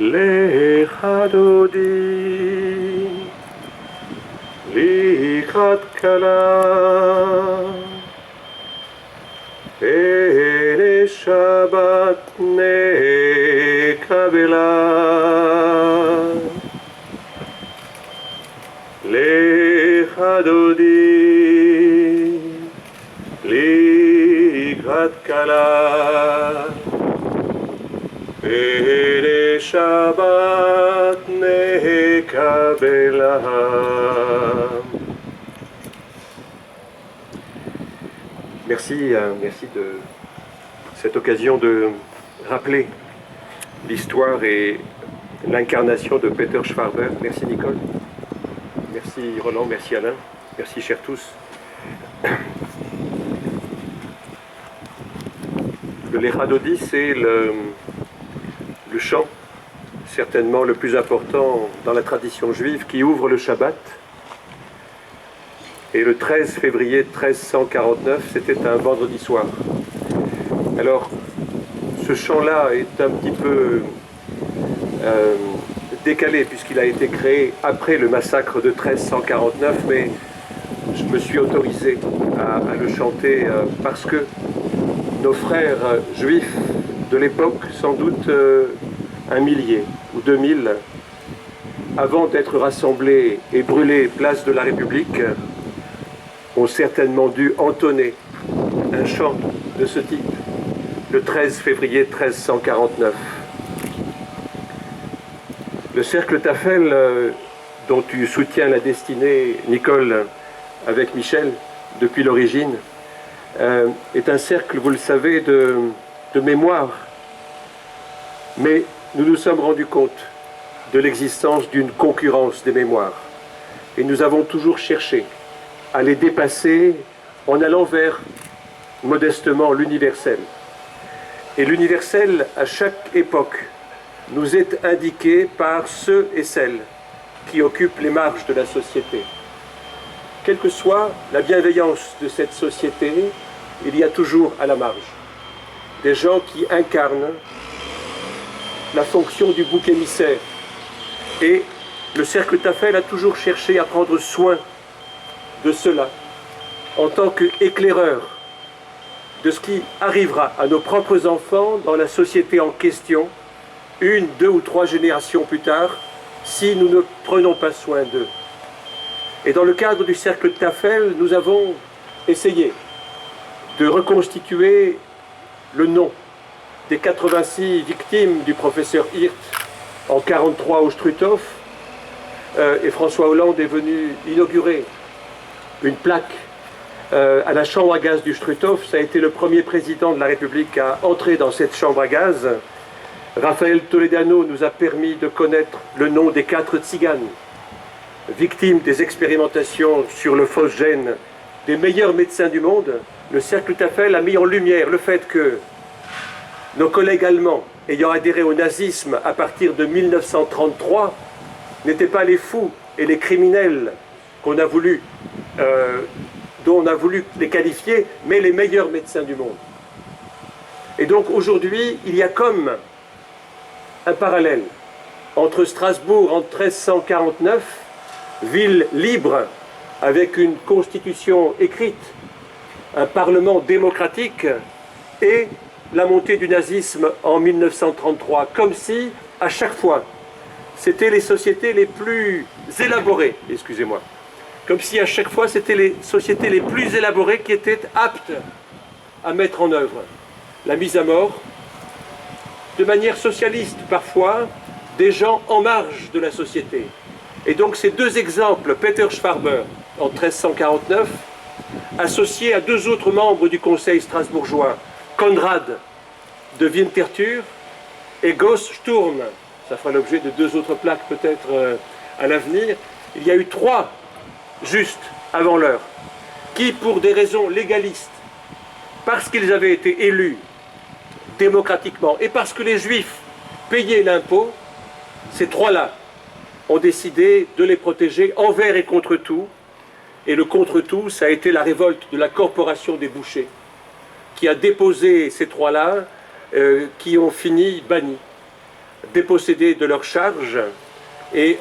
Lecha dodi likrat kala Ele Shabbat nekabela Lecha dodi likrat kala Ele Shabbat nekabela. Merci de cette occasion de rappeler l'histoire et l'incarnation de Peter Schwarber. Merci Nicole, merci Roland, merci Alain, merci chers tous. Le Lecha Dodi, c'est le chant, certainement le plus important dans la tradition juive, qui ouvre le Shabbat. Et le 13 février 1349, c'était un vendredi soir. Alors, ce chant-là est un petit peu décalé, puisqu'il a été créé après le massacre de 1349, mais je me suis autorisé à le chanter parce que nos frères juifs de l'époque, sans doute 1 millier ou 2000, avant d'être rassemblés et brûlés place de la République, ont certainement dû entonner un chant de ce type, le 13 février 1349. Le cercle Tafel, dont tu soutiens la destinée, Nicole, avec Michel, depuis l'origine, est un cercle, vous le savez, de mémoire. Mais nous nous sommes rendus compte de l'existence d'une concurrence des mémoires. Et nous avons toujours cherché à les dépasser en allant vers, modestement, l'universel. Et l'universel, à chaque époque, nous est indiqué par ceux et celles qui occupent les marges de la société. Quelle que soit la bienveillance de cette société, il y a toujours à la marge des gens qui incarnent la fonction du bouc émissaire. Et le cercle Tafel a toujours cherché à prendre soin de cela, en tant qu'éclaireur de ce qui arrivera à nos propres enfants dans la société en question, 1, 2 ou 3 générations plus tard, si nous ne prenons pas soin d'eux. Et dans le cadre du cercle Tafel, nous avons essayé de reconstituer le nom des 86 victimes du professeur Hirt en 1943 au Struthof, et François Hollande est venu inaugurer une plaque à la chambre à gaz du Struthof. Ça a été le premier président de la République à entrer dans cette chambre à gaz. Raphaël Toledano nous a permis de connaître le nom des 4 tziganes, victimes des expérimentations sur le phosgène des meilleurs médecins du monde. Le cercle Tafel a mis en lumière le fait que nos collègues allemands, ayant adhéré au nazisme à partir de 1933, n'étaient pas les fous et les criminels qu'on a voulu, dont on a voulu les qualifier, mais les meilleurs médecins du monde. Et donc aujourd'hui, il y a comme un parallèle entre Strasbourg en 1349, ville libre avec une constitution écrite, un parlement démocratique, et la montée du nazisme en 1933, comme si, à chaque fois, c'était les sociétés les plus élaborées, excusez-moi, comme si à chaque fois c'était les sociétés les plus élaborées qui étaient aptes à mettre en œuvre la mise à mort, de manière socialiste parfois, des gens en marge de la société. Et donc ces 2 exemples, Peter Schwarber en 1349, associé à 2 autres membres du Conseil strasbourgeois, Konrad de Winterthur et Gauss Sturm, ça fera l'objet de 2 autres plaques peut-être à l'avenir. Il y a eu 3 justes avant l'heure, qui pour des raisons légalistes, parce qu'ils avaient été élus démocratiquement et parce que les Juifs payaient l'impôt, ces 3-là ont décidé de les protéger envers et contre tout. Et le contre tout, ça a été la révolte de la corporation des bouchers, qui a déposé ces 3-là, qui ont fini bannis. dépossédés de leurs charges. Et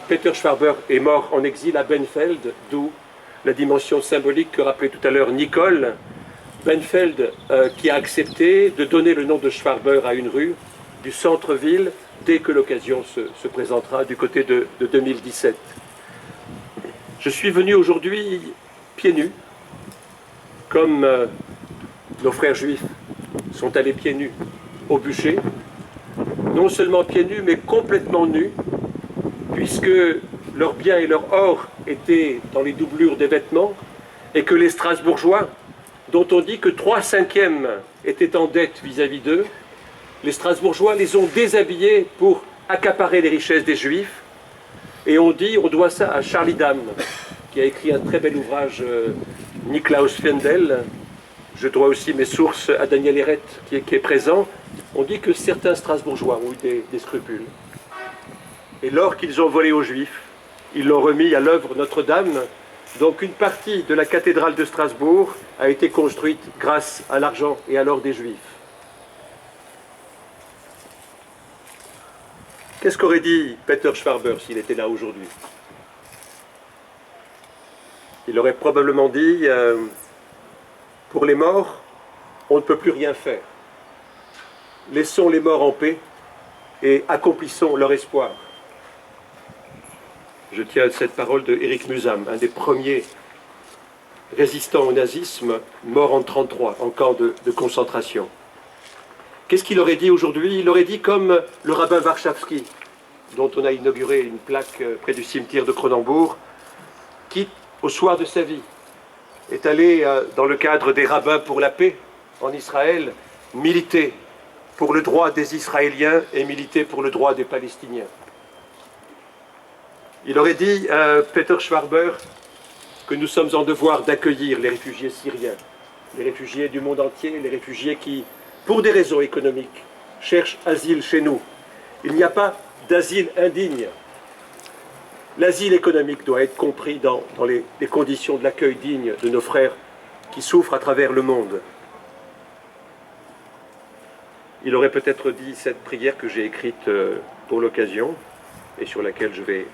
Peter Schwarber est mort en exil à Benfeld, d'où la dimension symbolique que rappelait tout à l'heure Nicole. Benfeld qui a accepté de donner le nom de Schwarber à une rue du centre-ville dès que l'occasion se présentera du côté de 2017. Je suis venu aujourd'hui pieds nus, comme nos frères juifs sont allés pieds nus au bûcher, non seulement pieds nus, mais complètement nus, puisque leurs biens et leur or étaient dans les doublures des vêtements, et que les Strasbourgeois, dont on dit que 3/5 étaient en dette vis-à-vis d'eux, les Strasbourgeois les ont déshabillés pour accaparer les richesses des Juifs, et on doit ça à Charlie Dam, qui a écrit un très bel ouvrage, Niklaus Fendel. Je dois aussi mes sources à Daniel Heret, qui est présent. On dit que certains Strasbourgeois ont eu des scrupules. Et l'or qu'ils ont volé aux Juifs, ils l'ont remis à l'œuvre Notre-Dame. Donc une partie de la cathédrale de Strasbourg a été construite grâce à l'argent et à l'or des Juifs. Qu'est-ce qu'aurait dit Peter Schwarber s'il était là aujourd'hui? Il aurait probablement dit pour les morts, on ne peut plus rien faire. Laissons les morts en paix et accomplissons leur espoir. Je tiens à cette parole de Éric Musam, un des premiers résistants au nazisme, mort en 1933, en camp de concentration. Qu'est-ce qu'il aurait dit aujourd'hui? Il aurait dit comme le rabbin Warschawski, dont on a inauguré une plaque près du cimetière de Cronenbourg, qui, au soir de sa vie, est allé, dans le cadre des rabbins pour la paix en Israël, militer pour le droit des Israéliens et militer pour le droit des Palestiniens. Il aurait dit, Peter Schwarber, que nous sommes en devoir d'accueillir les réfugiés syriens, les réfugiés du monde entier, les réfugiés qui, pour des raisons économiques, cherchent asile chez nous. Il n'y a pas d'asile indigne. L'asile économique doit être compris dans les conditions de l'accueil digne de nos frères qui souffrent à travers le monde. Il aurait peut-être dit cette prière que j'ai écrite pour l'occasion et sur laquelle je vais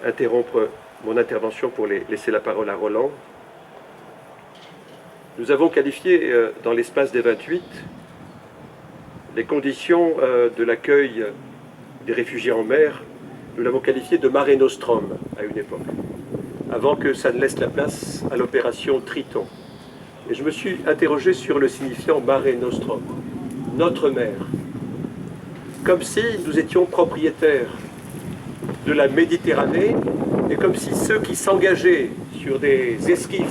interrompre mon intervention pour laisser la parole à Roland. Nous avons qualifié dans l'espace des 28 les conditions de l'accueil des réfugiés en mer, nous l'avons qualifié de Mare Nostrum à une époque, avant que ça ne laisse la place à l'opération Triton. Et je me suis interrogé sur le signifiant Mare Nostrum, notre mer, comme si nous étions propriétaires de la Méditerranée et comme si ceux qui s'engageaient sur des esquifs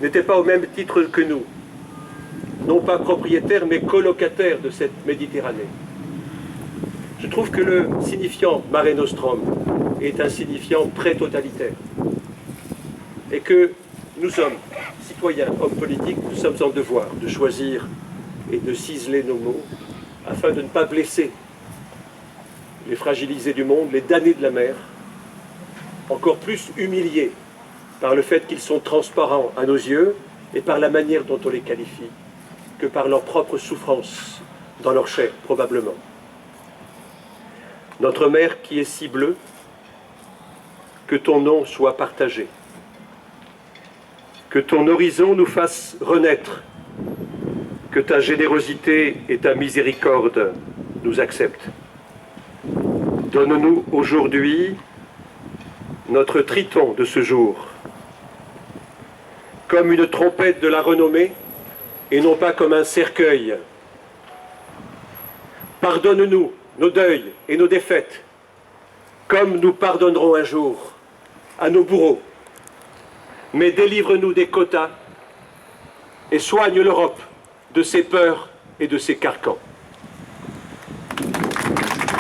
n'étaient pas au même titre que nous, non pas propriétaires mais colocataires de cette Méditerranée. Je trouve que le signifiant Mare Nostrum est un signifiant très totalitaire et que nous sommes, citoyens, hommes politiques, nous sommes en devoir de choisir et de ciseler nos mots afin de ne pas blesser les fragilisés du monde, les damnés de la mer, encore plus humiliés par le fait qu'ils sont transparents à nos yeux et par la manière dont on les qualifie, que par leur propre souffrance dans leur chair, probablement. Notre mer qui est si bleue, que ton nom soit partagé, que ton horizon nous fasse renaître, que ta générosité et ta miséricorde nous acceptent. Donne-nous aujourd'hui notre triton de ce jour, comme une trompette de la renommée et non pas comme un cercueil. Pardonne-nous nos deuils et nos défaites, comme nous pardonnerons un jour à nos bourreaux. Mais délivre-nous des quotas et soigne l'Europe de ses peurs et de ses carcans.